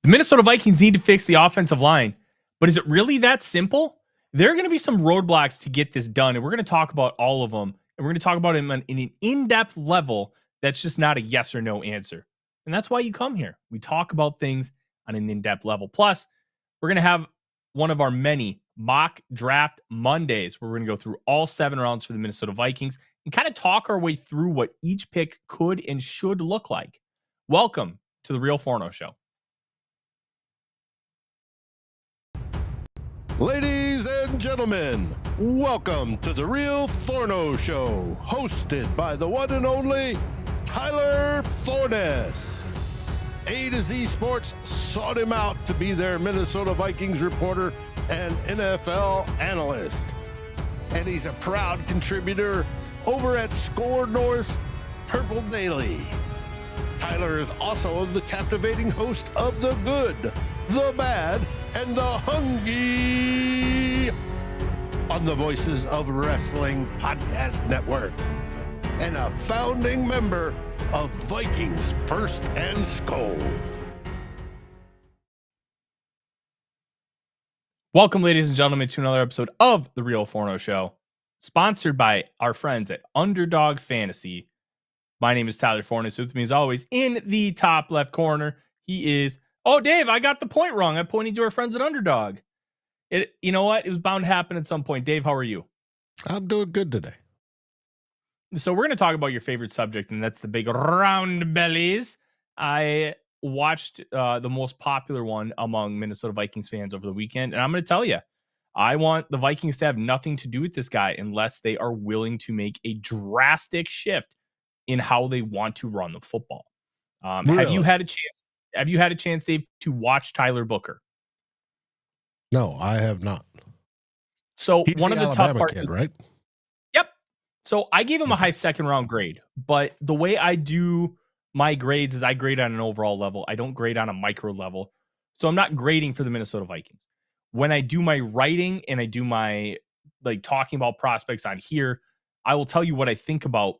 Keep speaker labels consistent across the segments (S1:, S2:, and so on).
S1: The Minnesota Vikings need to fix the offensive line, but is it really that simple? There are going to be some roadblocks to get this done, and we're going to talk about all of them, and we're going to talk about them in an in-depth level that's just not a yes or no answer. And that's why you come here. We talk about things on an in-depth level. Plus, we're going to have one of our many mock draft Mondays where we're going to go through all 7 rounds for the Minnesota Vikings and kind of talk our way through what each pick could and should look like. Welcome to the Real Forno Show.
S2: Ladies and gentlemen, welcome to the Real Forno Show, hosted by the one and only Tyler Forness. A to Z Sports sought him out to be their Minnesota Vikings reporter and NFL analyst. And he's a proud contributor over at SKOL North's Purple Daily. Tyler is also the captivating host of The Good, The Bad, and The Hungry on the Voices of Wrestling Podcast Network, and a founding member of Vikings First and SKOL.
S1: Welcome, ladies and gentlemen, to another episode of the Real Forno Show, sponsored by our friends at Underdog Fantasy. My name is Tyler Forness. With me, as always, in the top left corner, he is... Oh, Dave, I got the point wrong. I pointed to our friends at Underdog. You know what? It was bound to happen at some point. Dave, how are you?
S2: I'm doing good today.
S1: So we're going to talk about your favorite subject, and that's the big round bellies. I watched the most popular one among Minnesota Vikings fans over the weekend, and I'm going to tell you, I want the Vikings to have nothing to do with this guy unless they are willing to make a drastic shift in how they want to run the football.
S2: Really?
S1: Have you had a chance? Have you had a chance, Dave, to watch Tyler Booker?
S2: No, I have not.
S1: So
S2: He's
S1: one of the
S2: Alabama
S1: tough parts,
S2: kid, right?
S1: Yep. So I gave him a high second round grade, but the way I do my grades is I grade on an overall level. I don't grade on a micro level. So I'm not grading for the Minnesota Vikings. When I do my writing and I do my talking about prospects on here, I will tell you what I think about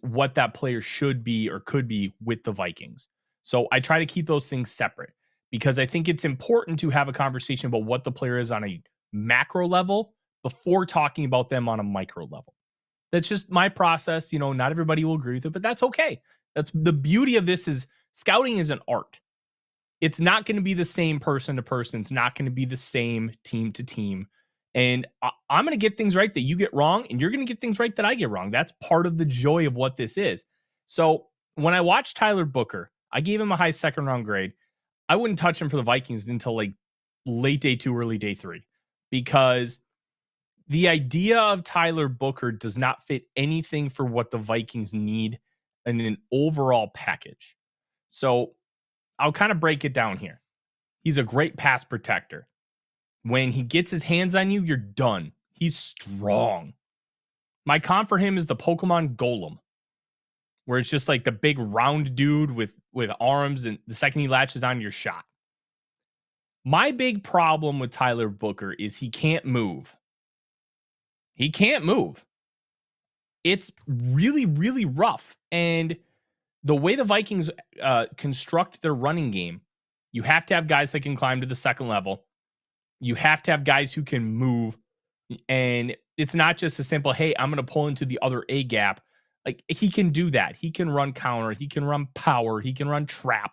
S1: what that player should be or could be with the Vikings. So I try to keep those things separate because I think it's important to have a conversation about what the player is on a macro level before talking about them on a micro level. That's just my process. You know, not everybody will agree with it, but that's okay. That's the beauty of this is scouting is an art. It's not going to be the same person to person. It's not going to be the same team to team. And I'm going to get things right that you get wrong, and you're going to get things right that I get wrong. That's part of the joy of what this is. So when I watched Tyler Booker, I gave him a high second round grade. I wouldn't touch him for the Vikings until late day 2, early day 3, because the idea of Tyler Booker does not fit anything for what the Vikings need in an overall package. So I'll kind of break it down here. He's a great pass protector. When he gets his hands on you, you're done. He's strong. My comp for him is the Pokemon Golem, where it's just the big round dude with arms, and the second he latches on, your shot. My big problem with Tyler Booker is he can't move. He can't move. It's really, really rough. And the way the Vikings construct their running game, you have to have guys that can climb to the second level. You have to have guys who can move. And it's not just a simple, hey, I'm going to pull into the other A gap. He can do that. He can run counter. He can run power. He can run trap.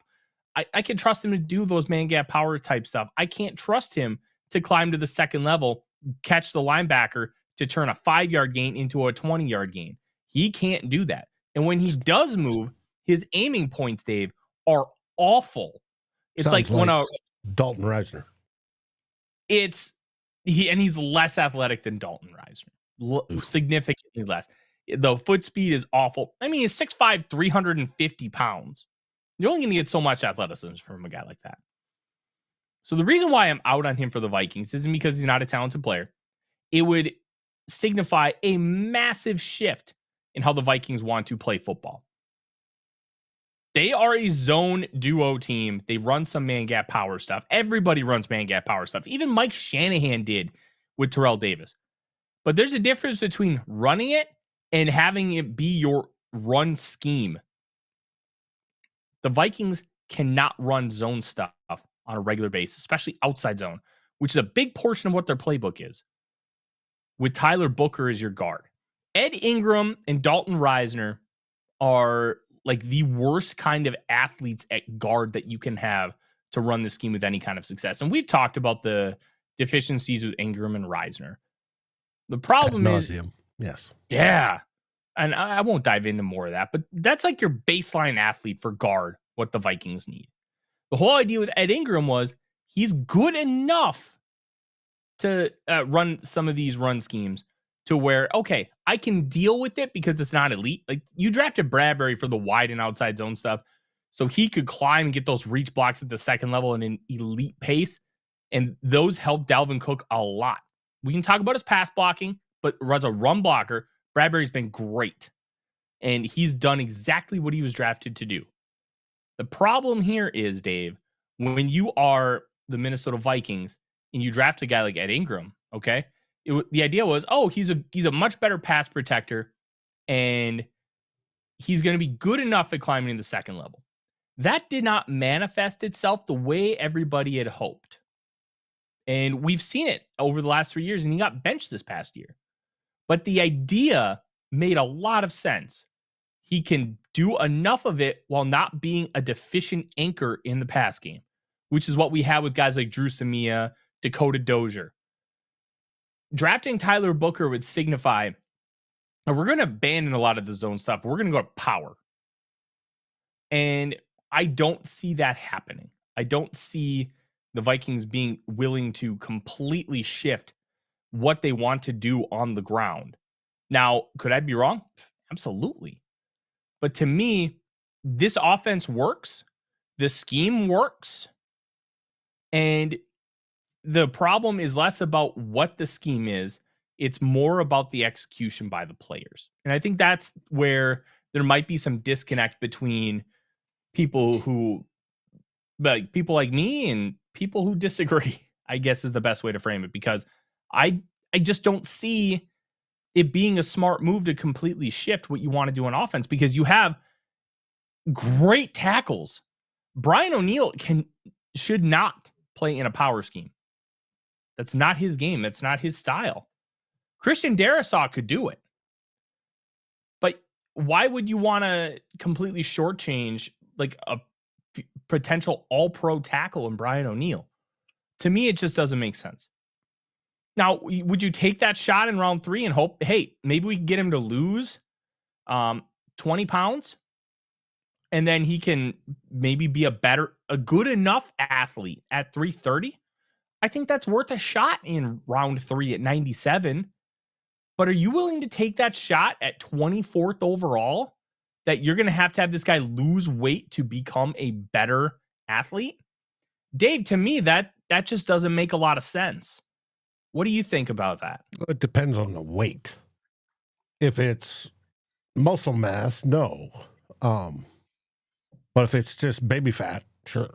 S1: I can trust him to do those man gap power type stuff. I can't trust him to climb to the second level, catch the linebacker to turn a 5-yard gain into a 20-yard gain. He can't do that. And when he does move, his aiming points, Dave, are awful. It's
S2: Sounds
S1: when
S2: Dalton Reisner.
S1: He's less athletic than Dalton Reisner. Significantly less. The foot speed is awful. I mean, he's 6'5", 350 pounds. You're only going to get so much athleticism from a guy like that. So the reason why I'm out on him for the Vikings isn't because he's not a talented player. It would signify a massive shift in how the Vikings want to play football. They are a zone duo team. They run some man gap power stuff. Everybody runs man gap power stuff. Even Mike Shanahan did with Terrell Davis. But there's a difference between running it and having it be your run scheme. The Vikings cannot run zone stuff on a regular basis, especially outside zone, which is a big portion of what their playbook is. With Tyler Booker as your guard, Ed Ingram and Dalton Reisner are like the worst kind of athletes at guard that you can have to run the scheme with any kind of success. And we've talked about the deficiencies with Ingram and Reisner. The problem is,
S2: yes.
S1: Yeah. And I won't dive into more of that, but that's like your baseline athlete for guard, what the Vikings need. The whole idea with Ed Ingram was he's good enough to run some of these run schemes to where, okay, I can deal with it because it's not elite. Like you drafted Bradbury for the wide and outside zone stuff, so he could climb and get those reach blocks at the second level in an elite pace. And those help Dalvin Cook a lot. We can talk about his pass blocking, but as a run blocker, Bradbury's been great. And he's done exactly what he was drafted to do. The problem here is, Dave, when you are the Minnesota Vikings and you draft a guy like Ed Ingram, okay? The idea was, oh, he's a much better pass protector, and he's going to be good enough at climbing in the second level. That did not manifest itself the way everybody had hoped. And we've seen it over the last 3 years, and he got benched this past year. But the idea made a lot of sense. He can do enough of it while not being a deficient anchor in the pass game, which is what we have with guys like Drew Samia, Dakota Dozier. Drafting Tyler Booker would signify, we're going to abandon a lot of the zone stuff. We're going to go to power. And I don't see that happening. I don't see the Vikings being willing to completely shift what they want to do on the ground. Now, could I be wrong? Absolutely. But to me, this offense works. The scheme works. And the problem is less about what the scheme is. It's more about the execution by the players. And I think that's where there might be some disconnect between people like me and people who disagree, I guess is the best way to frame it, because I just don't see it being a smart move to completely shift what you want to do on offense, because you have great tackles. Brian O'Neill should not play in a power scheme. That's not his game. That's not his style. Christian Darrisaw could do it. But why would you want to completely shortchange like a potential all-pro tackle in Brian O'Neill? To me, it just doesn't make sense. Now, would you take that shot in round 3 and hope, hey, maybe we can get him to lose 20 pounds and then he can maybe be a good enough athlete at 330? I think that's worth a shot in round 3 at 97. But are you willing to take that shot at 24th overall that you're going to have this guy lose weight to become a better athlete? Dave, to me, that just doesn't make a lot of sense. What do you think about that?
S2: It depends on the weight. If it's muscle mass, no. But if it's just baby fat, sure.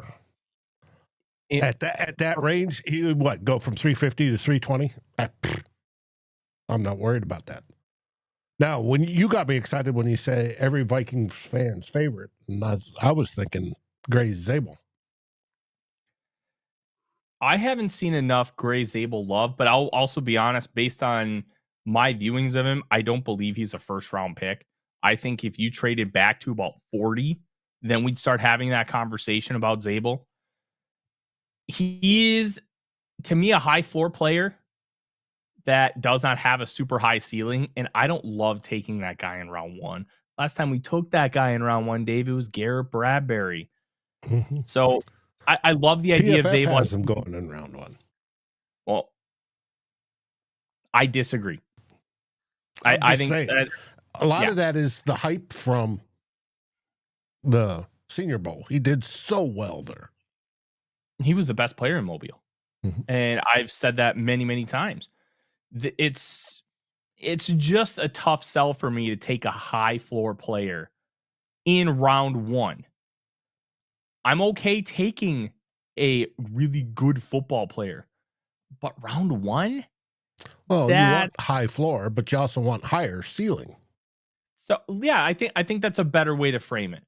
S2: At that range, he would go from 350 to 320? I'm not worried about that. Now, when you got me excited when you say every Vikings fan's favorite, and I was thinking Gray Zabel.
S1: I haven't seen enough Gray Zabel love, but I'll also be honest, based on my viewings of him, I don't believe he's a first-round pick. I think if you traded back to about 40, then we'd start having that conversation about Zabel. He is, to me, a high floor player that does not have a super high ceiling, and I don't love taking that guy in round 1. Last time we took that guy in round 1, Dave, it was Garrett Bradbury. Mm-hmm. So I love the idea
S2: PFF
S1: of Zabel.
S2: Has him going in round 1.
S1: Well, I disagree. I think
S2: a lot of that is the hype from the Senior Bowl. He did so well there.
S1: He was the best player in Mobile. Mm-hmm. And I've said that many, many times. It's just a tough sell for me to take a high floor player in round 1. I'm okay taking a really good football player, but round 1?
S2: Well, you want high floor, but you also want higher ceiling.
S1: So yeah, I think that's a better way to frame it.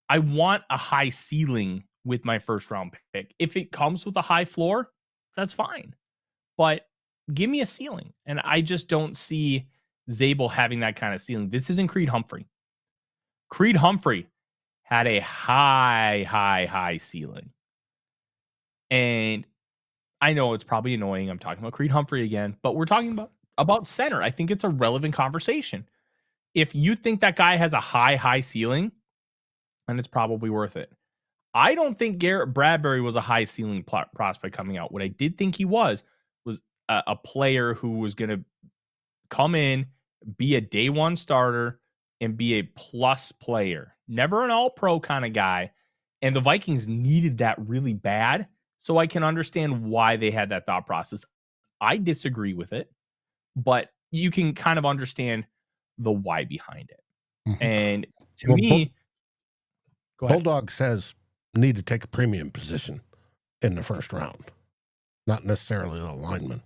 S1: I want a high ceiling with my first round pick. If it comes with a high floor, that's fine. But give me a ceiling. And I just don't see Zabel having that kind of ceiling. This isn't Creed Humphrey. Creed Humphrey had a high ceiling. And I know it's probably annoying. I'm talking about Creed Humphrey again, but we're talking about center. I think it's a relevant conversation. If you think that guy has a high ceiling, then it's probably worth it. I don't think Garrett Bradbury was a high ceiling prospect coming out. What I did think he was a player who was going to come in, be a day one starter, and be a plus player. Never an all-pro kind of guy. And the Vikings needed that really bad. So I can understand why they had that thought process. I disagree with it, but you can kind of understand the why behind it.
S2: Mm-hmm.
S1: And to me,
S2: go ahead. Bulldog says need to take a premium position in the first round, not necessarily the lineman.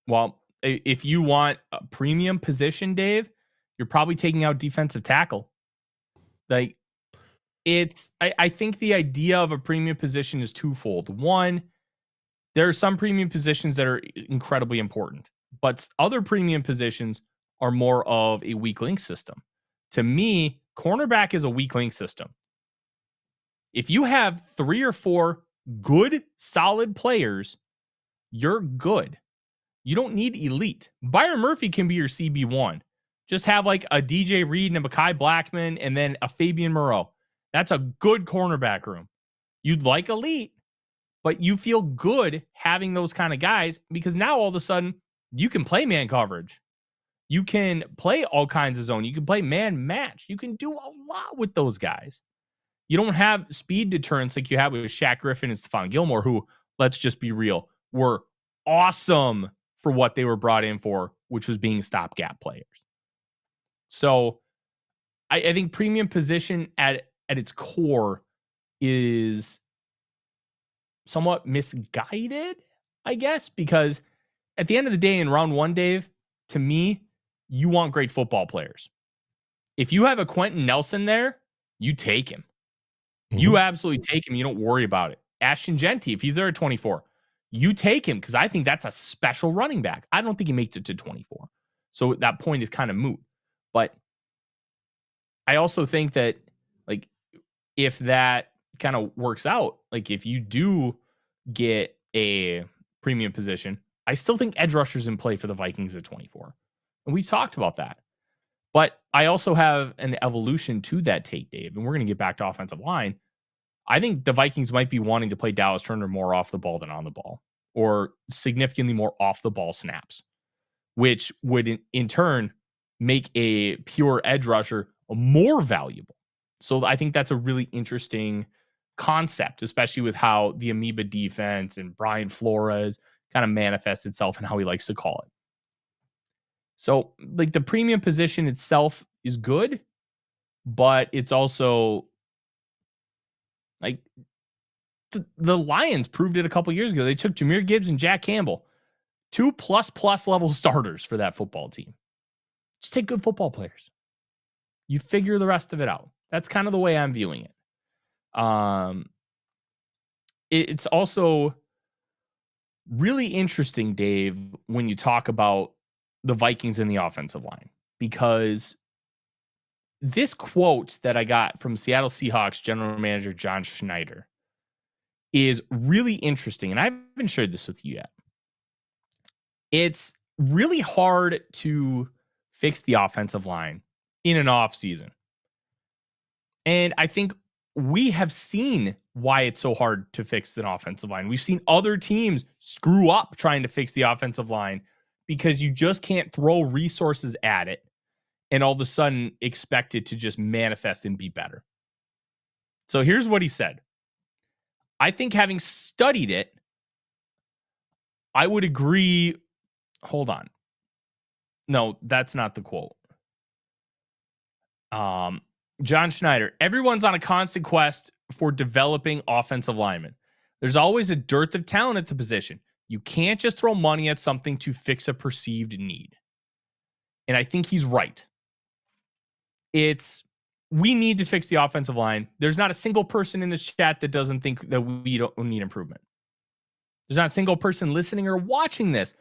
S1: Well, if you want a premium position, Dave, you're probably taking out defensive tackle. Like, I think the idea of a premium position is twofold. One, there are some premium positions that are incredibly important, but other premium positions are more of a weak link system. To me, cornerback is a weak link system. If you have 3 or 4 good, solid players, you're good. You don't need elite. Byron Murphy can be your CB1. Just have like a DJ Reed and a Mekhi Blackman and then a Fabian Moreau. That's a good cornerback room. You'd like elite, but you feel good having those kind of guys because now all of a sudden you can play man coverage. You can play all kinds of zone. You can play man match. You can do a lot with those guys. You don't have speed deterrence like you have with Shaq Griffin and Stephon Gilmore, who, let's just be real, were awesome for what they were brought in for, which was being stopgap players. So I think premium position at its core is somewhat misguided, I guess, because at the end of the day in round 1, Dave, to me, you want great football players. If you have a Quentin Nelson there, you take him. Mm-hmm. You absolutely take him. You don't worry about it. Ashton Genty, if he's there at 24, you take him because I think that's a special running back. I don't think he makes it to 24. So that point is kind of moot. But I also think that, like, if that kind of works out, like if you do get a premium position, I still think edge rushers in play for the Vikings at 24. And we talked about that. But I also have an evolution to that take, Dave, and we're going to get back to offensive line. I think the Vikings might be wanting to play Dallas Turner more off the ball than on the ball, or significantly more off the ball snaps, which would in turn make a pure edge rusher more valuable. So I think that's a really interesting concept, especially with how the Amoeba defense and Brian Flores kind of manifests itself and how he likes to call it. So like the premium position itself is good, but it's also like the Lions proved it a couple years ago. They took Jahmyr Gibbs and Jack Campbell, 2++ level starters for that football team. Just take good football players. You figure the rest of it out. That's kind of the way I'm viewing it. It's also really interesting, Dave, when you talk about the Vikings in the offensive line, because this quote that I got from Seattle Seahawks general manager John Schneider is really interesting, and I haven't shared this with you yet. It's really hard to fix the offensive line in an off season. And I think we have seen why it's so hard to fix an offensive line. We've seen other teams screw up trying to fix the offensive line because you just can't throw resources at it and all of a sudden expect it to just manifest and be better. So here's what he said. I think having studied it, I would agree. Hold on. No, that's not the quote. John Schneider, everyone's on a constant quest for developing offensive linemen. There's always a dearth of talent at the position. You can't just throw money at something to fix a perceived need. And I think he's right. It's we need to fix the offensive line. There's not a single person in this chat that doesn't think that we don't need improvement. There's not a single person listening or watching this.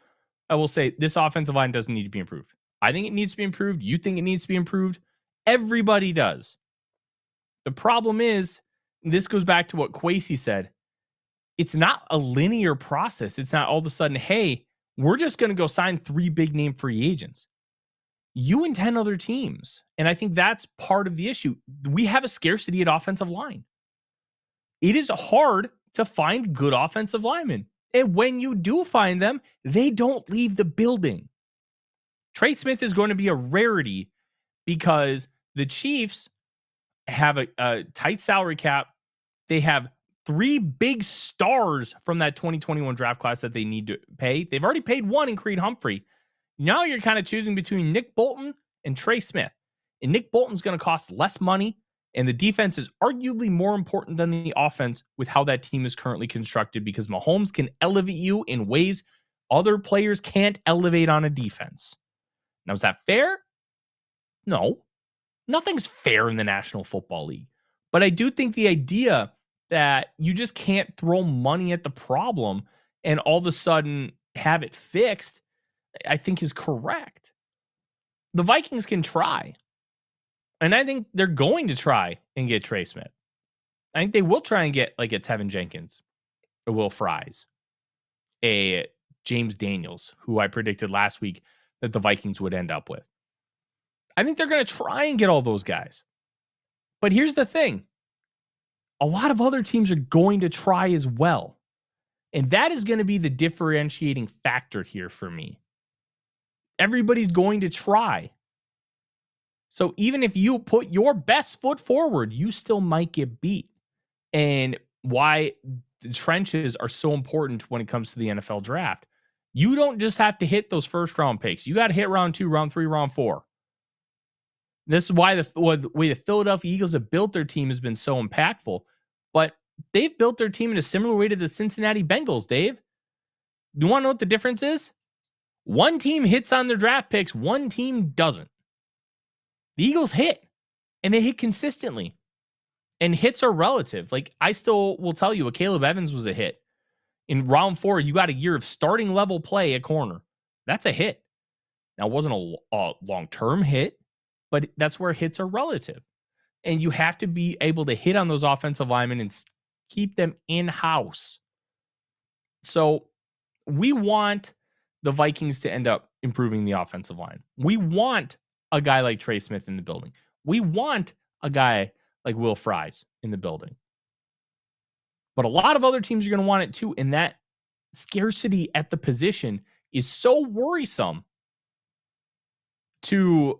S1: I will say this offensive line doesn't need to be improved. I think it needs to be improved. You think it needs to be improved. Everybody does. The problem is, this goes back to what Kwesi said. It's not a linear process. It's not all of a sudden, hey, we're just going to go sign 3 big name free agents. You and 10 other teams. And I think that's part of the issue. We have a scarcity at offensive line. It is hard to find good offensive linemen. And when you do find them, they don't leave the building. Trey Smith is going to be a rarity because the Chiefs have a tight salary cap. They have 3 big stars from that 2021 draft class that they need to pay. They've already paid one in Creed Humphrey. Now you're kind of choosing between Nick Bolton and Trey Smith. And Nick Bolton's going to cost less money, and the defense is arguably more important than the offense with how that team is currently constructed because Mahomes can elevate you in ways other players can't elevate on a defense. Now, is that fair? No. Nothing's fair in the National Football League. But I do think the idea that you just can't throw money at the problem and all of a sudden have it fixed, I think is correct. The Vikings can try. And I think they're going to try and get Trey Smith. I think they will try and get like a Tevin Jenkins, a Will Fries, a James Daniels, who I predicted last week that the Vikings would end up with. I think they're going to try and get all those guys. But here's the thing. A lot of other teams are going to try as well. And that is going to be the differentiating factor here for me. Everybody's going to try. So even if you put your best foot forward, you still might get beat. And why the trenches are so important when it comes to the NFL draft. You don't just have to hit those first round picks. You got to hit round 2, round 3, round 4. This is why the way the Philadelphia Eagles have built their team has been so impactful. But they've built their team in a similar way to the Cincinnati Bengals, Dave. You want to know what the difference is? One team hits on their draft picks, one team doesn't. The Eagles hit, and they hit consistently. And hits are relative. Like, I still will tell you, Caleb Evans was a hit. In round 4, you got a year of starting level play at corner. That's a hit. Now, it wasn't a long-term hit, but that's where hits are relative. And you have to be able to hit on those offensive linemen and keep them in-house. So we want the Vikings to end up improving the offensive line. We want a guy like Trey Smith in the building. We want a guy like Will Fries in the building. But a lot of other teams are going to want it too. And that scarcity at the position is so worrisome to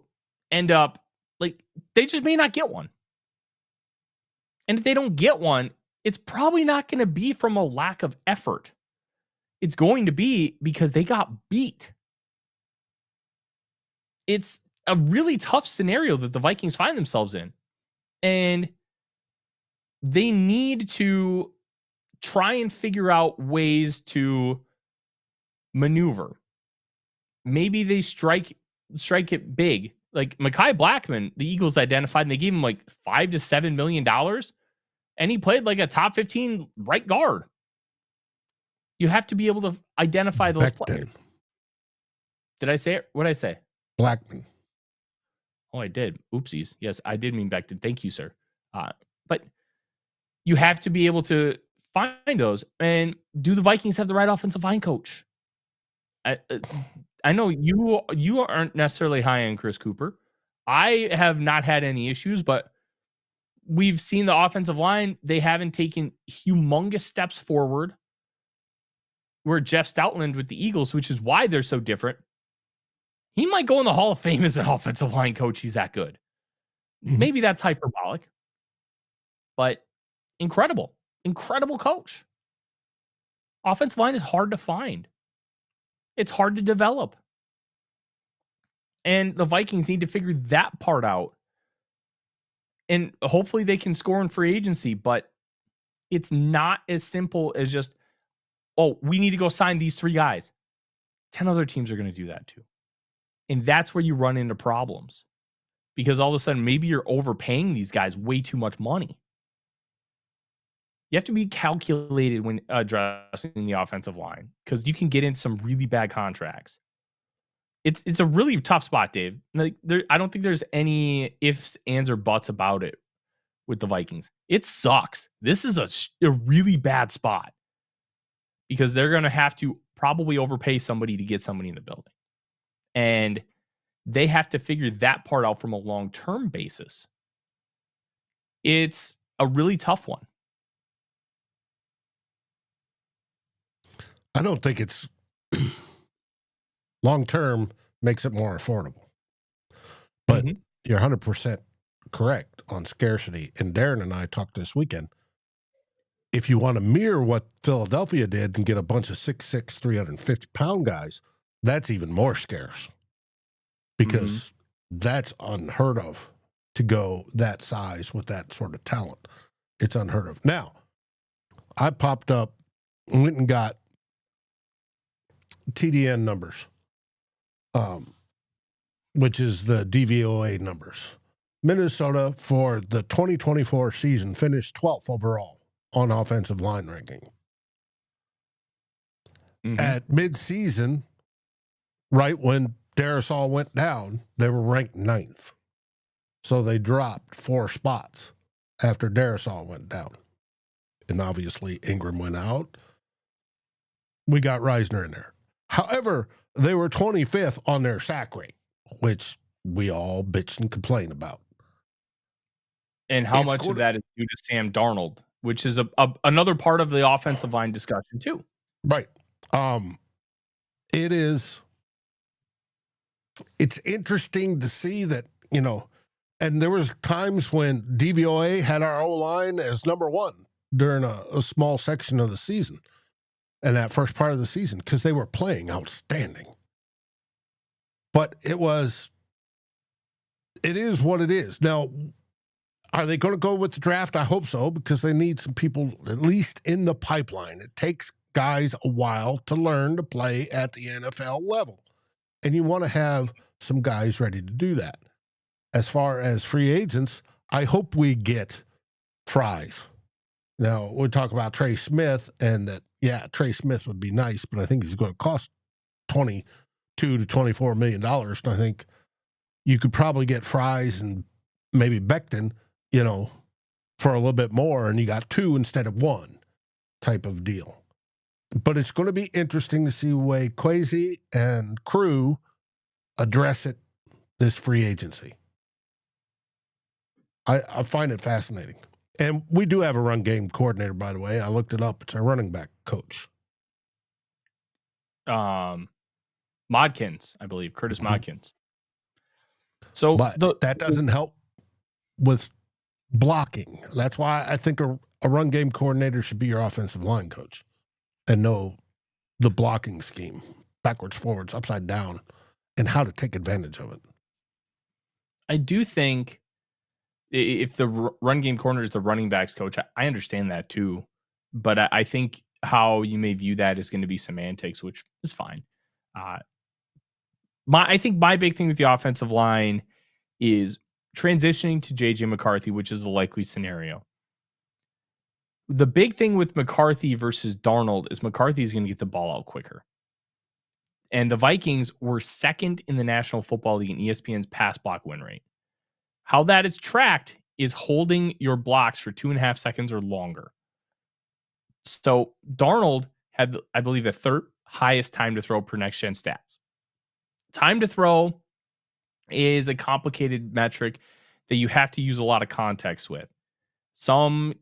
S1: end up like they just may not get one. And if they don't get one, it's probably not going to be from a lack of effort. It's going to be because they got beat. It's a really tough scenario that the Vikings find themselves in. And they need to try and figure out ways to maneuver. Maybe they strike it big. Like Mekhi Blackmon, the Eagles identified, and they gave him like $5 to $7 million. And he played like a top 15 right guard. You have to be able to identify those players. Did I say it? What did I say?
S2: Blackmon.
S1: Oh, I did. Oopsies. Yes, I did mean Becton. Thank you, sir. But you have to be able to find those. And do the Vikings have the right offensive line coach? I know you aren't necessarily high on Chris Cooper. I have not had any issues, but we've seen the offensive line. They haven't taken humongous steps forward. We're Jeff Stoutland with the Eagles, which is why they're so different. He might go in the Hall of Fame as an offensive line coach. He's that good. Maybe that's hyperbolic, but incredible coach. Offensive line is hard to find. It's hard to develop. And the Vikings need to figure that part out. And hopefully they can score in free agency, but it's not as simple as just, oh, we need to go sign these 3 guys. 10 other teams are going to do that too. And that's where you run into problems. because all of a sudden maybe you're overpaying these guys way too much money. You have to be calculated when addressing the offensive line because you can get in some really bad contracts. It's a really tough spot, Dave. Like I don't think there's any ifs, ands, or buts about it with the Vikings. It sucks. This is a really bad spot because they're going to have to probably overpay somebody to get somebody in the building. And they have to figure that part out from a long-term basis. It's a really tough one.
S2: I don't think it's long-term makes it more affordable. But you're 100% correct on scarcity. And Darren and I talked this weekend. If you want to mirror what Philadelphia did and get a bunch of 6'6", 350-pound guys, that's even more scarce because that's unheard of to go that size with that sort of talent. It's unheard of. Now, I popped up and went and got TDN numbers, which is the DVOA numbers. Minnesota for the 2024 season finished 12th overall on offensive line ranking. At mid-season, right when Darrisaw went down, they were ranked 9th. So they dropped 4 spots after Darrisaw went down. And obviously Ingram went out. We got Reisner in there. However, they were 25th on their sack rate, which we all bitch and complain about.
S1: And how much of that is due to Sam Darnold, which is another part of the offensive line discussion too.
S2: Right. It's interesting to see that, and there was times when DVOA had our O-line as number 1 during a small section of the season and that first part of the season because they were playing outstanding. But it is what it is. Now, are they going to go with the draft? I hope so, because they need some people at least in the pipeline. It takes guys a while to learn to play at the NFL level. And you want to have some guys ready to do that. As far as free agents, I hope we get Fries. Now, we talk about Trey Smith, and that, Trey Smith would be nice, but I think he's going to cost $22 to $24 million. And I think you could probably get Fries and maybe Becton, for a little bit more, and you got 2 instead of 1 type of deal. But it's going to be interesting to see the way Kwesi and crew address it this free agency. I find it fascinating. And we do have a run game coordinator, by the way. I looked it up. It's our running back coach.
S1: Modkins, I believe. Curtis Modkins. So
S2: but that doesn't help with blocking. That's why I think a run game coordinator should be your offensive line coach and know the blocking scheme, backwards, forwards, upside down, and how to take advantage of it.
S1: I do think if the run game corner is the running backs coach, I understand that too. But I think how you may view that is going to be semantics, which is fine. I think my big thing with the offensive line is transitioning to JJ McCarthy, which is the likely scenario. The big thing with McCarthy versus Darnold is McCarthy is going to get the ball out quicker. And the Vikings were 2nd in the National Football League in ESPN's pass block win rate. How that is tracked is holding your blocks for 2.5 seconds or longer. So Darnold had, I believe, the 3rd highest time to throw per next gen stats. Time to throw is a complicated metric that you have to use a lot of context with. Some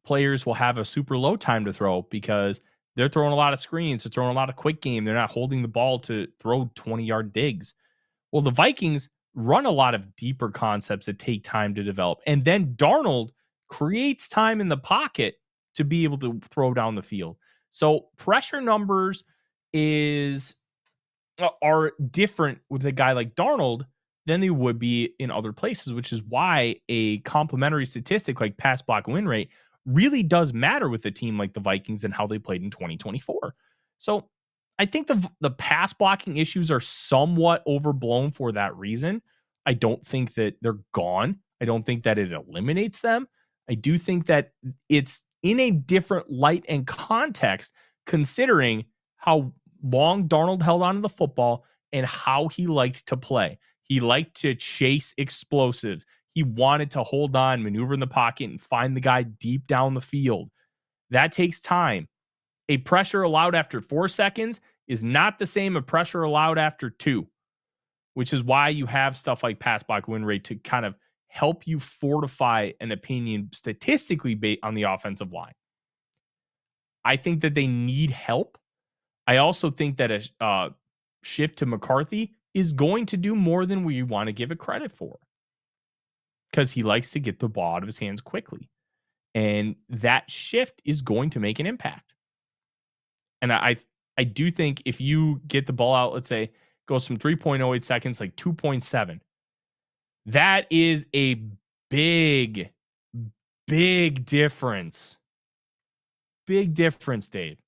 S1: players will have a super low time to throw because they're throwing a lot of screens, they're throwing a lot of quick game, they're not holding the ball to throw 20-yard digs. Well, the Vikings run a lot of deeper concepts that take time to develop. And then Darnold creates time in the pocket to be able to throw down the field. So pressure numbers are different with a guy like Darnold than they would be in other places, which is why a complementary statistic like pass block win rate really does matter with a team like the Vikings and how they played in 2024. So I think the pass blocking issues are somewhat overblown for that reason. I don't think that they're gone. I don't think that it eliminates them. I do think that it's in a different light and context, considering how long Darnold held on to the football and how he liked to play. He liked to chase explosives. He wanted to hold on, maneuver in the pocket, and find the guy deep down the field. That takes time. A pressure allowed after 4 seconds is not the same a pressure allowed after 2, which is why you have stuff like pass block win rate to kind of help you fortify an opinion statistically on the offensive line. I think that they need help. I also think that a shift to McCarthy is going to do more than we want to give it credit for, because he likes to get the ball out of his hands quickly. And that shift is going to make an impact. And I do think if you get the ball out, let's say, goes from 3.08 seconds, like 2.7, that is a big, big difference. Big difference, Dave.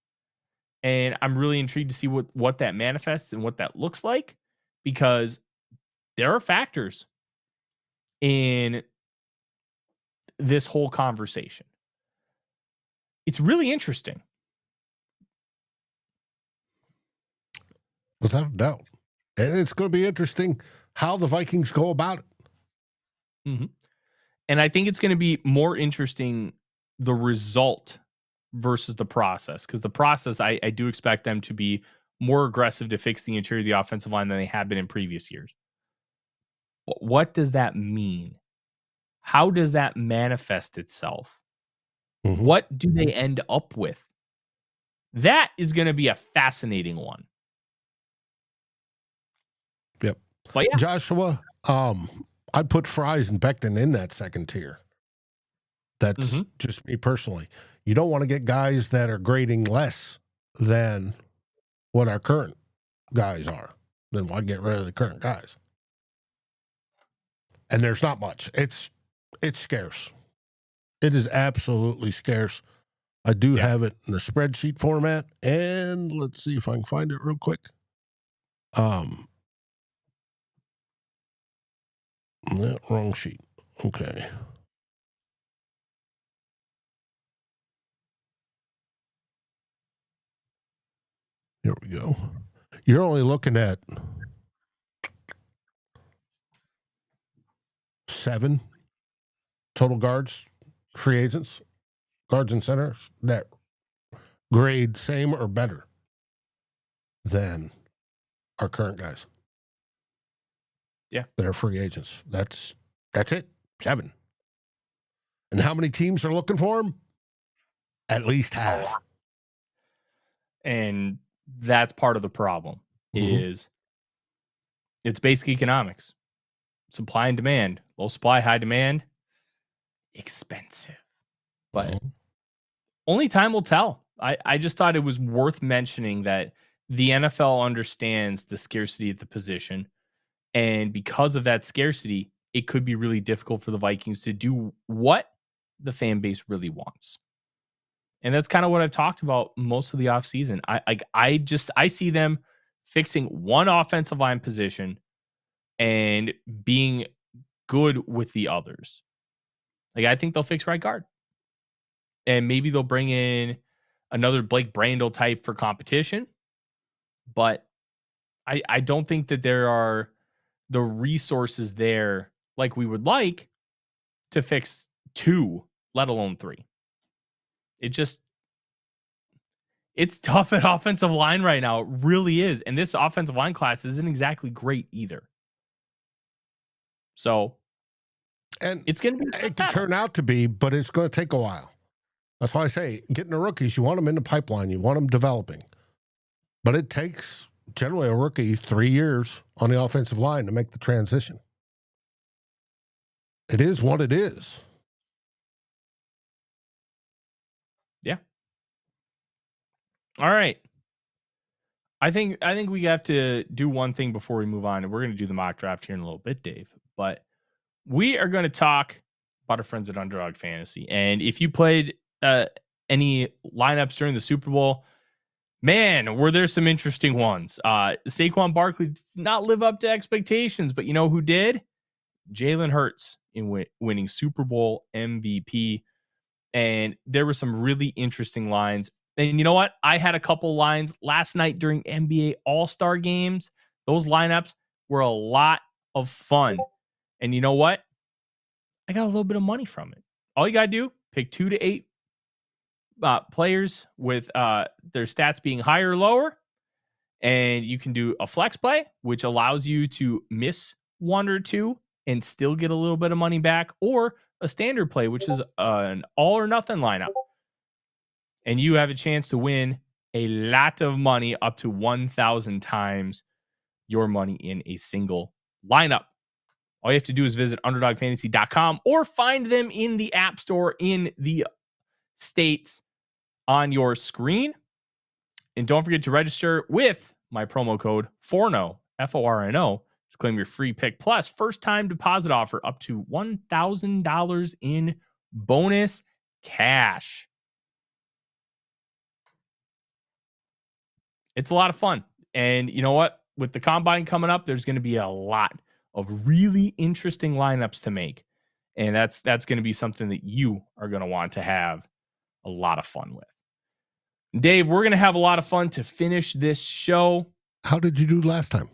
S1: And I'm really intrigued to see what that manifests and what that looks like, because there are factors in this whole conversation. It's really interesting.
S2: Without a doubt. And it's going to be interesting how the Vikings go about it.
S1: Mm-hmm. And I think it's going to be more interesting, the result versus the process, because the process, I do expect them to be more aggressive to fix the interior of the offensive line than they have been in previous years. But what does that mean? How does that manifest itself? Mm-hmm. What do they end up with? That is going to be a fascinating one.
S2: Yep.
S1: But yeah.
S2: Joshua, I'd put Fries and Becton in that second tier. That's just me personally. You don't want to get guys that are grading less than what our current guys are. Then why get rid of the current guys? And there's not much. It's scarce. It is absolutely scarce. I do have it in a spreadsheet format, and let's see if I can find it real quick. Wrong sheet. Okay. Here we go. You're only looking at 7 total guards, free agents, guards and centers that grade same or better than our current guys.
S1: Yeah.
S2: That are free agents. That's it. 7. And how many teams are looking for them? At least half.
S1: And that's part of the problem. Is it's basic economics. Supply and demand. Low supply, high demand. Expensive. But only time will tell. I just thought it was worth mentioning that the NFL understands the scarcity at the position. And because of that scarcity, it could be really difficult for the Vikings to do what the fan base really wants. And that's kind of what I've talked about most of the offseason. I see them fixing one offensive line position and being good with the others. Like, I think they'll fix right guard. And maybe they'll bring in another Blake Brandel type for competition. But I don't think that there are the resources there like we would like to fix 2, let alone 3. It's tough at offensive line right now. It really is. And this offensive line class isn't exactly great either. So,
S2: and
S1: it's going to be,
S2: it can turn out to be, but it's going to take a while. That's why I say getting the rookies, you want them in the pipeline, you want them developing. But it takes generally a rookie 3 years on the offensive line to make the transition. It is what it is.
S1: Yeah. All right. I think we have to do one thing before we move on, and we're going to do the mock draft here in a little bit, Dave. But we are going to talk about our friends at Underdog Fantasy. And if you played any lineups during the Super Bowl, man, were there some interesting ones. Saquon Barkley did not live up to expectations, but you know who did? Jalen Hurts in winning Super Bowl MVP. And there were some really interesting lines. And you know what? I had a couple lines last night during NBA All-Star games. Those lineups were a lot of fun. And you know what? I got a little bit of money from it. All you got to do, pick 2 to 8 players with their stats being higher or lower. And you can do a flex play, which allows you to miss 1 or 2 and still get a little bit of money back, or a standard play, which is an all or nothing lineup. And you have a chance to win a lot of money, up to 1,000 times your money in a single lineup. All you have to do is visit underdogfantasy.com or find them in the App Store in the states on your screen. And don't forget to register with my promo code Forno, Forno, to claim your free pick plus first time deposit offer up to $1,000 in bonus cash. It's a lot of fun. And you know what? With the combine coming up, there's going to be a lot of really interesting lineups to make. And that's going to be something that you are going to want to have a lot of fun with. Dave, we're going to have a lot of fun to finish this show.
S2: How did you do last time?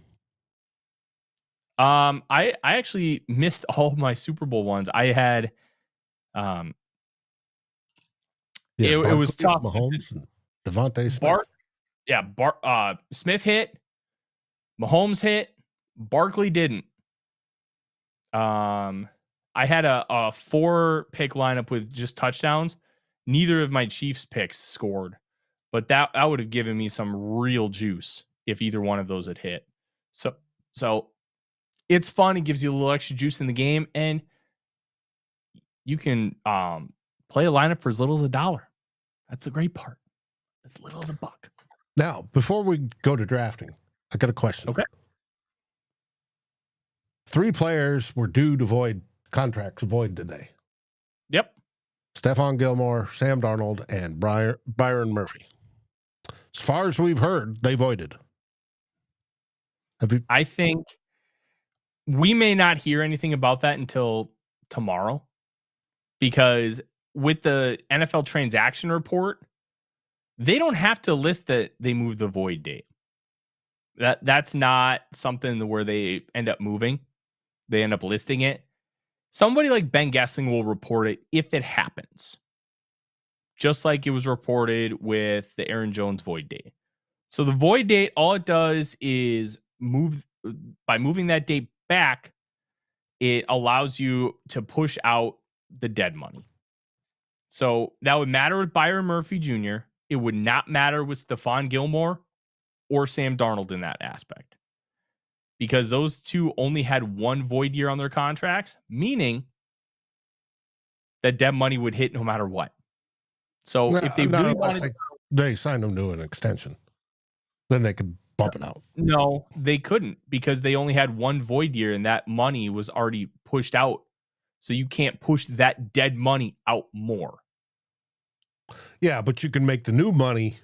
S1: I actually missed all of my Super Bowl ones. I had it was tough.
S2: Mahomes and Devontae Smith.
S1: Smith hit, Mahomes hit, Barkley didn't. I had a 4-pick lineup with just touchdowns. Neither of my Chiefs picks scored, but that would have given me some real juice if either one of those had hit. So it's fun. It gives you a little extra juice in the game, and you can play a lineup for as little as $1. That's the great part. As little as $1.
S2: Now, before we go to drafting, I got a question.
S1: Okay.
S2: 3 players were due to void contracts void today.
S1: Yep.
S2: Stephon Gilmore, Sam Darnold, and Byron Murphy. As far as we've heard, they voided.
S1: I think we may not hear anything about that until tomorrow, because with the NFL transaction report, they don't have to list that they moved the void date. That's not something where they end up moving. They end up listing it. Somebody like Ben Gessling will report it if it happens, just like it was reported with the Aaron Jones void date. So the void date, all it does is by moving that date back, it allows you to push out the dead money. So that would matter with Byron Murphy Jr. It would not matter with Stephon Gilmore or Sam Darnold in that aspect, because those two only had 1 void year on their contracts, meaning that dead money would hit no matter what. So if they really wanted,
S2: they signed them to an extension, then they could bump it out.
S1: No, they couldn't, because they only had 1 void year and that money was already pushed out. So you can't push that dead money out more.
S2: Yeah, but you can make the new money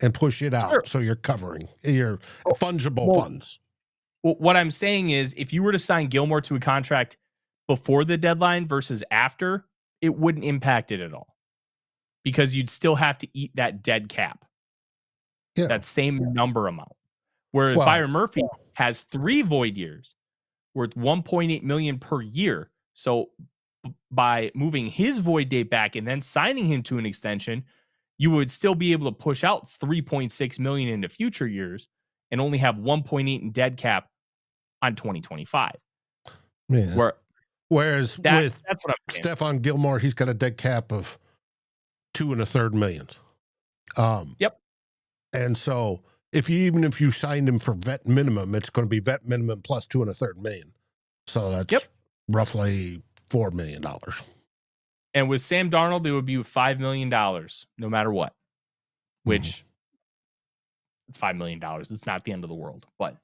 S2: and push it out. Sure. So you're covering your fungible funds.
S1: Well, what I'm saying is, if you were to sign Gilmore to a contract before the deadline versus after, it wouldn't impact it at all, because you'd still have to eat that dead cap. Yeah. That same number amount. Whereas Byron Murphy has 3 void years worth $1.8 million per year. So by moving his void date back and then signing him to an extension, you would still be able to push out $3.6 million into future years and only have 1.8 in dead cap on 2025.
S2: Yeah. Whereas with
S1: that's what I'm saying.
S2: Stephon Gilmore, he's got a dead cap of $2.33 million.
S1: Yep.
S2: And so if you signed him for vet minimum, it's going to be vet minimum plus $2.33 million. So that's roughly $4 million.
S1: And with Sam Darnold, it would be $5 million no matter what, which it's $5 million. It's not the end of the world, but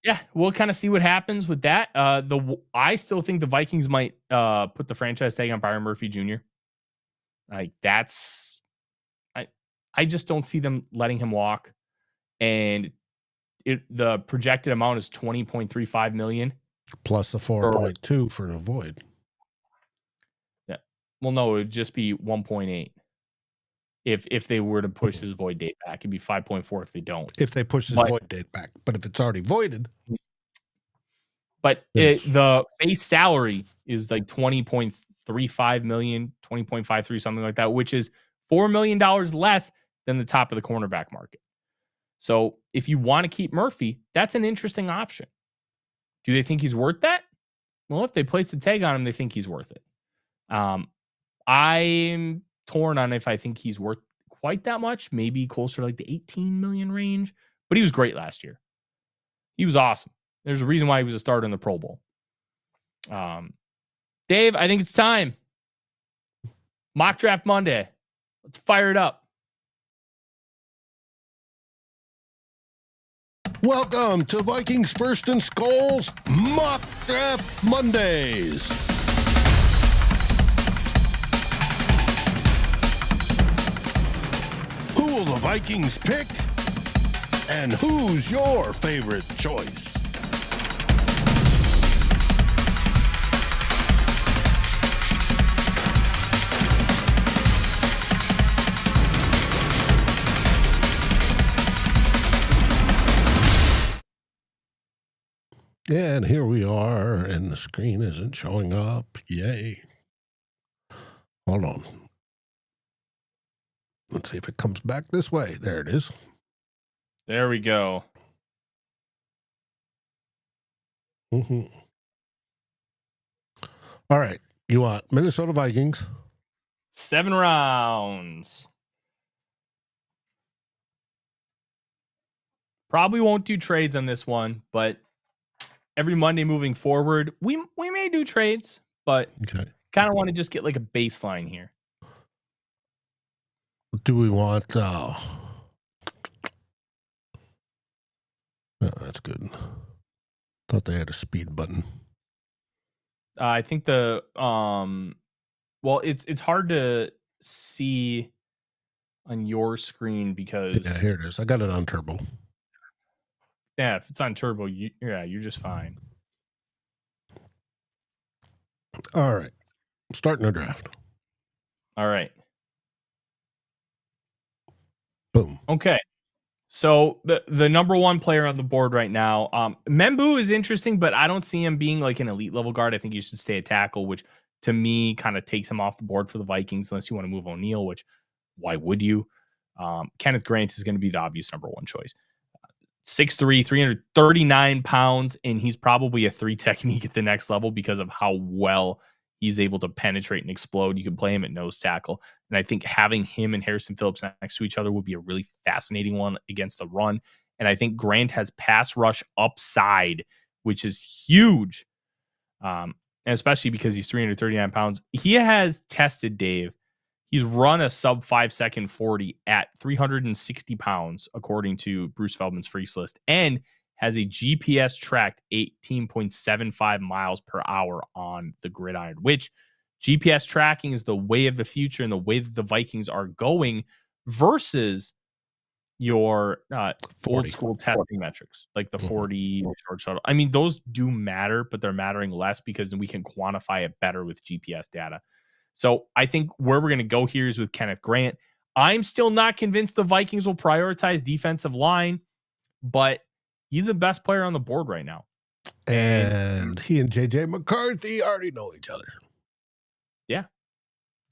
S1: yeah, we'll kind of see what happens with that. I still think the Vikings might put the franchise tag on Byron Murphy Jr. Like I just don't see them letting him walk. And the projected amount is $20.35 million.
S2: Plus the 4.2 for the void.
S1: Yeah. Well, no, it would just be 1.8. If they were to push his void date back, it'd be 5.4 if they don't.
S2: If they push his void date back. But if it's already voided.
S1: But the base salary is like 20.35 million, 20.53, something like that, which is $4 million less than the top of the cornerback market. So if you want to keep Murphy, that's an interesting option. Do they think he's worth that? Well, if they place the tag on him, they think he's worth it. I'm torn on if I think he's worth quite that much, maybe closer to like the 18 million range, but he was great last year. He was awesome. There's a reason why he was a starter in the Pro Bowl. Dave, I think it's time. Mock Draft Monday. Let's fire it up.
S2: Welcome to Vikings First and SKOL's Mock Draft Mondays. Who will the Vikings pick? And who's your favorite choice? And here we are, and the screen isn't showing up. Yay. Hold on. Let's see if it comes back this way. There it is.
S1: There we go.
S2: Mm-hmm. All right. You want Minnesota Vikings?
S1: 7 rounds. Probably won't do trades on this one, but every Monday moving forward, we may do trades, but kind of want to just get like a baseline here.
S2: Do we want that's good. Thought they had a speed button.
S1: I think the well, it's hard to see on your screen because
S2: here it is. I got it on turbo.
S1: Yeah, if it's on turbo, you're just fine.
S2: All right. Starting the draft.
S1: All right.
S2: Boom.
S1: Okay. So the number one player on the board right now, Membu is interesting, but I don't see him being like an elite level guard. I think he should stay a tackle, which to me kind of takes him off the board for the Vikings, unless you want to move O'Neal, which why would you? Kenneth Grant is going to be the obvious number one choice. 6'3", 339 pounds, and he's probably a 3 technique at the next level because of how well he's able to penetrate and explode. You can play him at nose tackle. And I think having him and Harrison Phillips next to each other would be a really fascinating one against the run. And I think Grant has pass rush upside, which is huge. And especially because he's 339 pounds. He has tested, Dave. He's run a sub 5 second 40 at 360 pounds, according to Bruce Feldman's Freaks List, and has a GPS tracked 18.75 miles per hour on the gridiron, which GPS tracking is the way of the future and the way that the Vikings are going versus your old school testing metrics, like the 40 short shuttle. I mean, those do matter, but they're mattering less because then we can quantify it better with GPS data. So I think where we're going to go here is with Kenneth Grant. I'm still not convinced the Vikings will prioritize defensive line, but he's the best player on the board right now.
S2: And he and JJ McCarthy already know each other.
S1: Yeah,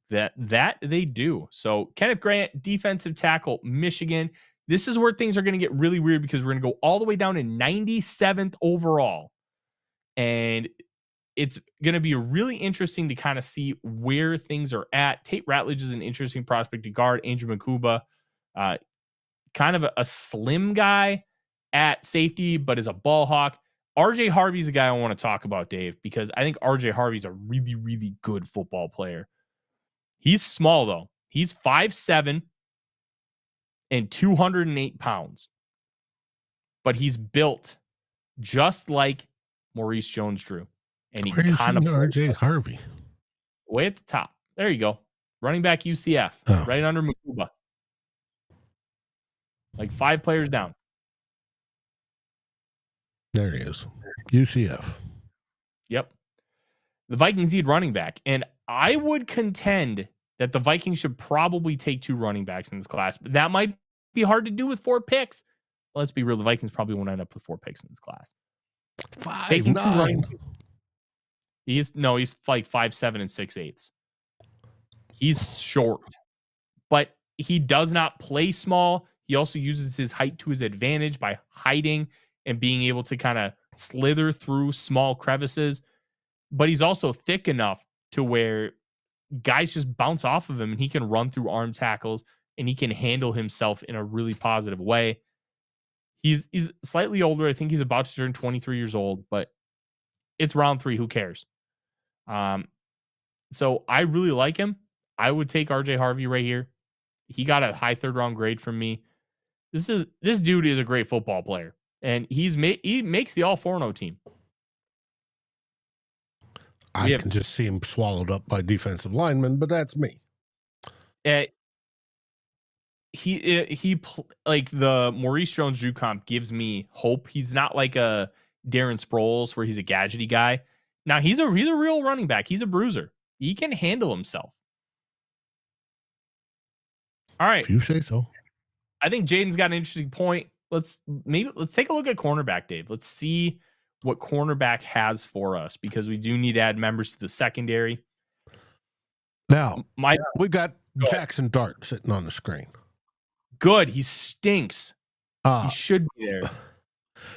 S1: that they do. So Kenneth Grant, defensive tackle, Michigan. This is where things are going to get really weird because we're going to go all the way down to 97th overall. And it's going to be really interesting to kind of see where things are at. Tate Ratledge is an interesting prospect to guard. Andrew Makuba, kind of a slim guy at safety, but is a ball hawk. RJ Harvey's a guy I want to talk about, Dave, because I think RJ Harvey's a really, really good football player. He's small, though. He's 5'7" and 208 pounds. But he's built just like Maurice Jones-Drew. And he kind of
S2: RJ Harvey
S1: way at the top. There you go. Running back UCF, right under Makuba. Like 5 players down.
S2: There he is. UCF.
S1: The Vikings need running back. And I would contend that the Vikings should probably take 2 running backs in this class. But that might be hard to do with 4 picks. Let's be real. The Vikings probably won't end up with 4 picks in this class.
S2: 5'9".
S1: He's like 5'7" and 6/8. He's short, but he does not play small. He also uses his height to his advantage by hiding and being able to kind of slither through small crevices. But he's also thick enough to where guys just bounce off of him and he can run through arm tackles and he can handle himself in a really positive way. He's slightly older. I think he's about to turn 23 years old, but it's round 3. Who cares? So I really like him. I would take RJ Harvey right here. He got a high 3rd round grade from me. This dude is a great football player, and he makes the All Forno team.
S2: I can just see him swallowed up by defensive linemen, but that's me.
S1: He like the Maurice Jones-Drew comp gives me hope. He's not like a Darren Sproles where he's a gadgety guy. Now he's a real running back. He's a bruiser. He can handle himself. All right.
S2: If you say so.
S1: I think Jaden's got an interesting point. Let's take a look at cornerback, Dave. Let's see what cornerback has for us, because we do need to add members to the secondary.
S2: Now, we got Jackson Dart sitting on the screen.
S1: Good. He stinks. He should be there.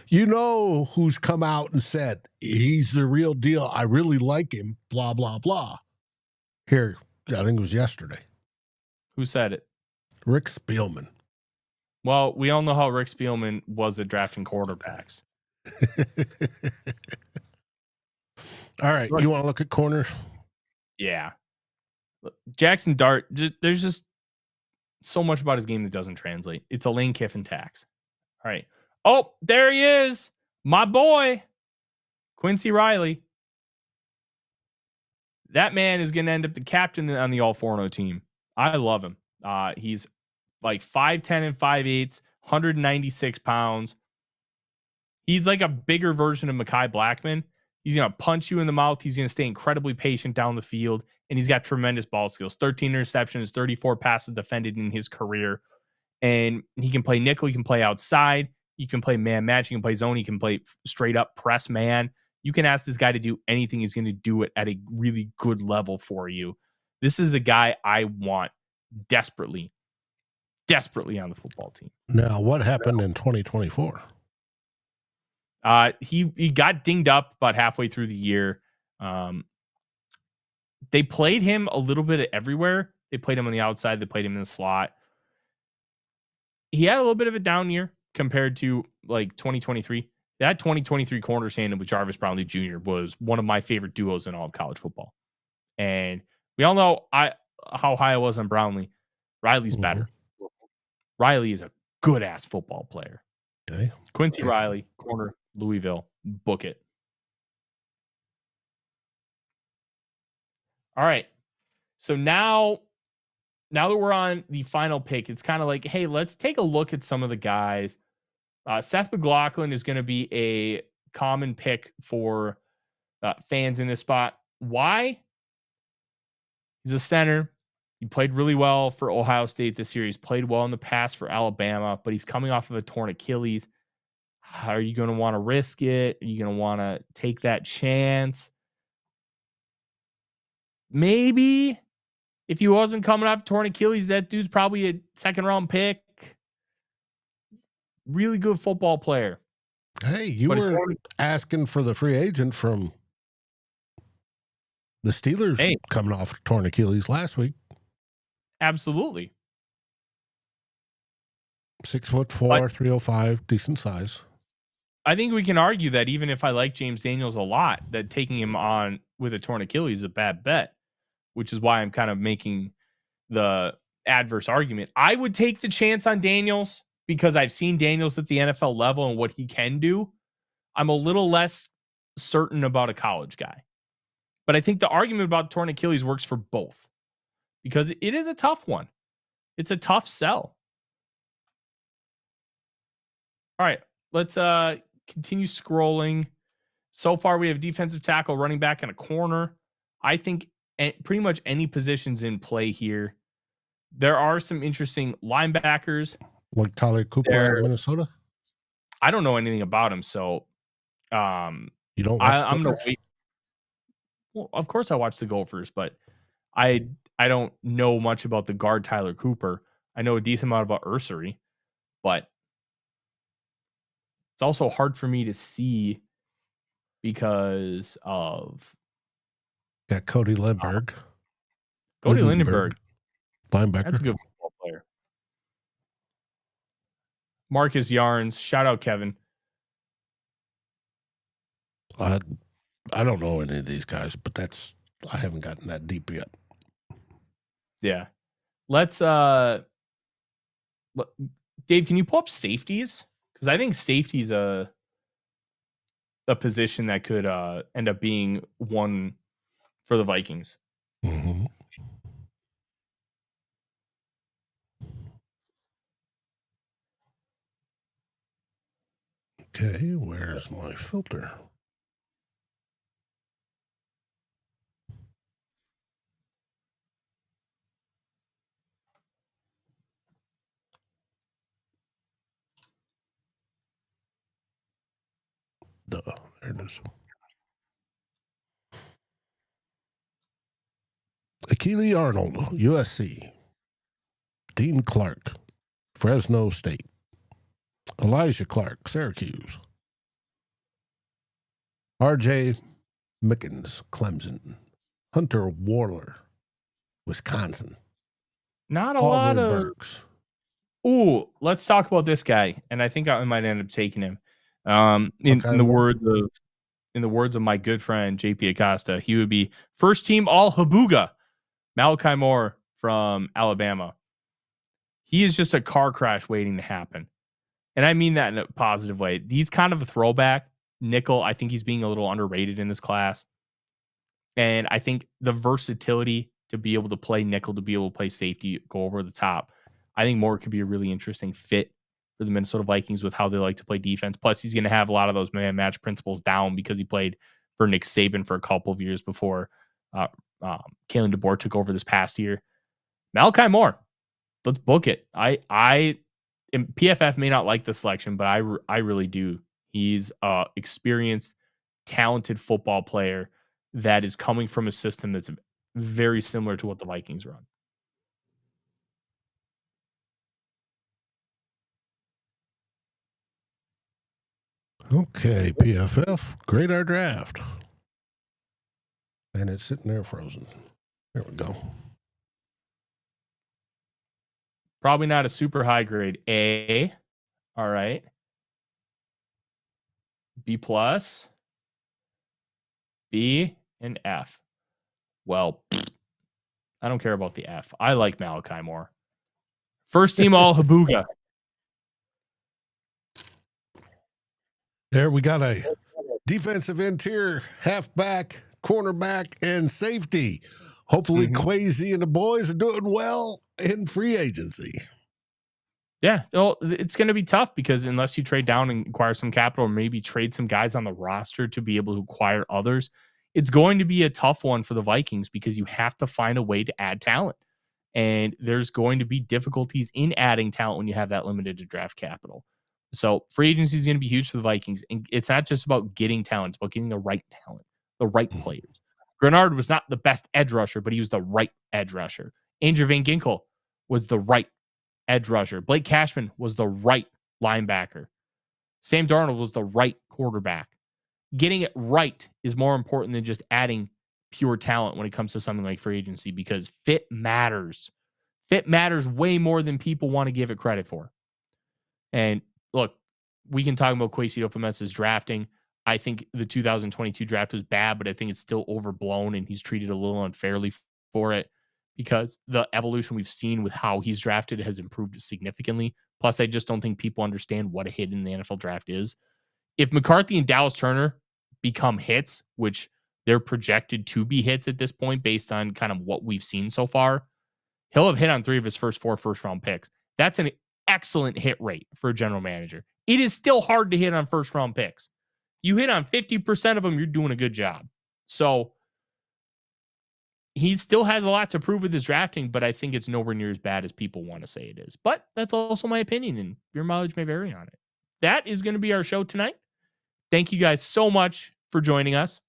S2: You know who's come out and said, he's the real deal. I really like him, blah, blah, blah. Here, I think it was yesterday.
S1: Who said it?
S2: Rick Spielman.
S1: Well, we all know how Rick Spielman was at drafting quarterbacks.
S2: All right. You want to look at corners?
S1: Yeah. Jackson Dart, there's just so much about his game that doesn't translate. It's a Lane Kiffin tax. All right. Oh, there he is. My boy, Quincy Riley. That man is going to end up the captain on the All Forno team. I love him. He's like 5'10" and 5'8", 196 pounds. He's like a bigger version of Mekhi Blackman. He's going to punch you in the mouth. He's going to stay incredibly patient down the field. And he's got tremendous ball skills. 13 interceptions, 34 passes defended in his career. And he can play nickel. He can play outside. He can play man match. He can play zone. He can play straight up press man. You can ask this guy to do anything. He's going to do it at a really good level for you. This is a guy I want desperately on the football team.
S2: Now, what happened in 2024?
S1: He got dinged up about halfway through the year. They played him a little bit everywhere. They played him on the outside. They played him in the slot. He had a little bit of a down year compared to like 2023. That 2023 corner tandem with Jarvis Brownlee Jr. was one of my favorite duos in all of college football. And we all know how high I was on Brownlee. Riley's better. Riley is a good ass football player.
S2: Okay.
S1: Quincy Riley, corner, Louisville, book it. All right. So now that we're on the final pick, it's kind of like, hey, let's take a look at some of the guys. Seth McLaughlin is going to be a common pick for fans in this spot. Why? He's a center. He played really well for Ohio State this year. He's played well in the past for Alabama, but he's coming off of a torn Achilles. How are you going to want to risk it? Are you going to want to take that chance? Maybe if he wasn't coming off torn Achilles, that dude's probably a 2nd round pick. Really good football player.
S2: Hey, you were asking for the free agent from the Steelers coming off torn Achilles last week.
S1: Absolutely.
S2: 6'4", 305, decent size.
S1: I think we can argue that even if I like James Daniels a lot, that taking him on with a torn Achilles is a bad bet, which is why I'm kind of making the adverse argument. I would take the chance on Daniels because I've seen Daniels at the NFL level and what he can do. I'm a little less certain about a college guy. But I think the argument about torn Achilles works for both because it is a tough one. It's a tough sell. All right, let's continue scrolling. So far, we have defensive tackle, running back, and a corner. I think pretty much any positions in play here. There are some interesting linebackers.
S2: Like Tyler Cooper out of Minnesota?
S1: I don't know anything about him, so
S2: you don't watch
S1: I'm gonna wait. Well, of course I watch the Gophers, but I don't know much about the guard Tyler Cooper. I know a decent amount about Ursery, but it's also hard for me to see because of
S2: Cody Lindbergh.
S1: Cody Lindenberg,
S2: linebacker.
S1: That's a good football player. Marcus Yarns, shout out Kevin.
S2: I don't know any of these guys, but I haven't gotten that deep yet.
S1: Yeah. Let's Dave, can you pull up safeties? Because I think safety's a position that could end up being one for the Vikings.
S2: Mm-hmm. Okay, where's my filter? Duh, there it is. Akili Arnold, USC. Dean Clark, Fresno State. Elijah Clark, Syracuse. R.J. Mickens, Clemson. Hunter Warler, Wisconsin.
S1: Not a lot of
S2: Burks.
S1: Ooh, let's talk about this guy, and I think I might end up taking him. In the words of my good friend JP Acosta, he would be first team all Habuga. Malachi Moore from Alabama. He is just a car crash waiting to happen. And I mean that in a positive way. He's kind of a throwback. Nickel, I think he's being a little underrated in this class. And I think the versatility to be able to play nickel, to be able to play safety, go over the top, I think Moore could be a really interesting fit for the Minnesota Vikings with how they like to play defense. Plus, he's going to have a lot of those man match principles down because he played for Nick Saban for a couple of years before Kalen DeBoer took over this past year. Malachi Moore, let's book it. PFF may not like the selection, but I really do. He's a experienced, talented football player that is coming from a system that's very similar to what the Vikings run.
S2: Okay, PFF, grade our draft. And it's sitting there frozen. There we go.
S1: Probably not a super high grade. A. All right. B plus. B and F. Well, I don't care about the F. I like Malachi Moore. First team all Habuga.
S2: There we got a defensive interior, halfback, cornerback, and safety. Hopefully Kwesi and the boys are doing well in free agency.
S1: Yeah, well, it's going to be tough because unless you trade down and acquire some capital or maybe trade some guys on the roster to be able to acquire others, it's going to be a tough one for the Vikings because you have to find a way to add talent. And there's going to be difficulties in adding talent when you have that limited to draft capital. So free agency is going to be huge for the Vikings. And it's not just about getting talent, it's about getting the right talent, the right players. Grenard was not the best edge rusher, but he was the right edge rusher. Andrew Van Ginkel was the right edge rusher. Blake Cashman was the right linebacker. Sam Darnold was the right quarterback. Getting it right is more important than just adding pure talent when it comes to something like free agency because fit matters. Fit matters way more than people want to give it credit for. And look, we can talk about Kwesi Ofemessa's drafting. I think the 2022 draft was bad, but I think it's still overblown and he's treated a little unfairly for it because the evolution we've seen with how he's drafted has improved significantly. Plus, I just don't think people understand what a hit in the NFL draft is. If McCarthy and Dallas Turner become hits, which they're projected to be hits at this point based on kind of what we've seen so far, he'll have hit on 3 of his first 4 first-round picks. That's an excellent hit rate for a general manager. It is still hard to hit on first-round picks. You hit on 50% of them, you're doing a good job. So he still has a lot to prove with his drafting, but I think it's nowhere near as bad as people want to say it is. But that's also my opinion, and your mileage may vary on it. That is going to be our show tonight. Thank you guys so much for joining us.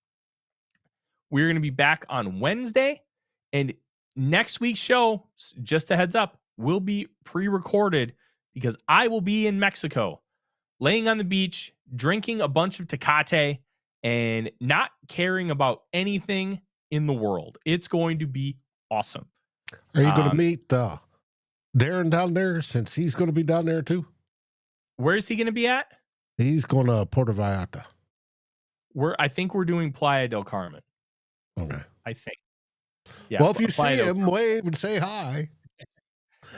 S1: We're going to be back on Wednesday, and next week's show, just a heads up, will be pre-recorded because I will be in Mexico, laying on the beach, drinking a bunch of Tecate, and not caring about anything in the world. It's going to be awesome.
S2: Are you going to meet Darren down there, since he's going to be down there too?
S1: Where is he going to be at?
S2: He's going to Puerto Vallarta.
S1: I think we're doing Playa del Carmen.
S2: Okay.
S1: I think. Yeah.
S2: Well, if you see him, wave and say hi.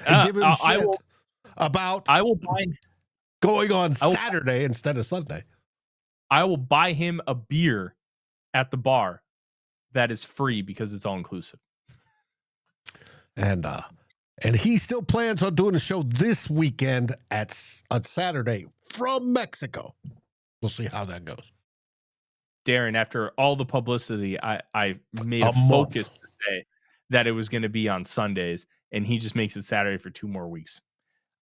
S2: And give him shit about
S1: I will buy
S2: going on Saturday instead of Sunday.
S1: I will buy him a beer at the bar that is free because it's all inclusive.
S2: And he still plans on doing a show this weekend on Saturday from Mexico. We'll see how that goes.
S1: Darren, after all the publicity, I made a focus to say that it was going to be on Sundays, and he just makes it Saturday for 2 more weeks.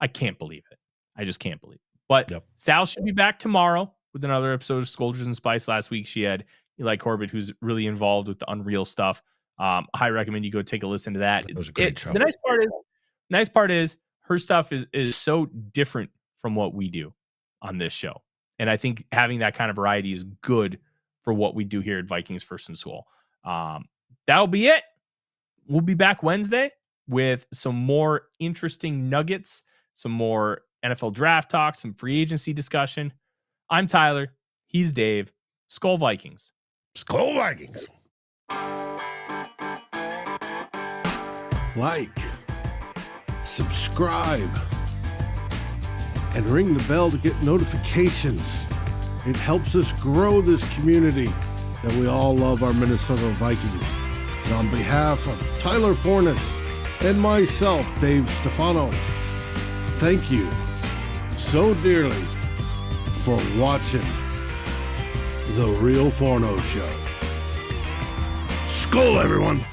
S1: I can't believe it. I just can't believe it. But Sal should be back tomorrow with another episode of Scolders and Spice. Last week, she had Eli Corbett, who's really involved with the Unreal stuff. I recommend you go take a listen to that.
S2: It was a great show.
S1: The nice part is her stuff is so different from what we do on this show. And I think having that kind of variety is good for what we do here at Vikings First and SKOL. That'll be it. We'll be back Wednesday with some more interesting nuggets, some more NFL draft talk, some free agency discussion. I'm Tyler. He's Dave. SKOL Vikings.
S2: SKOL Vikings. Like, subscribe, and ring the bell to get notifications. It helps us grow this community that we all love, our Minnesota Vikings. And on behalf of Tyler Forness and myself, Dave Stefano, thank you so dearly for watching The Real Forno Show. SKOL, everyone!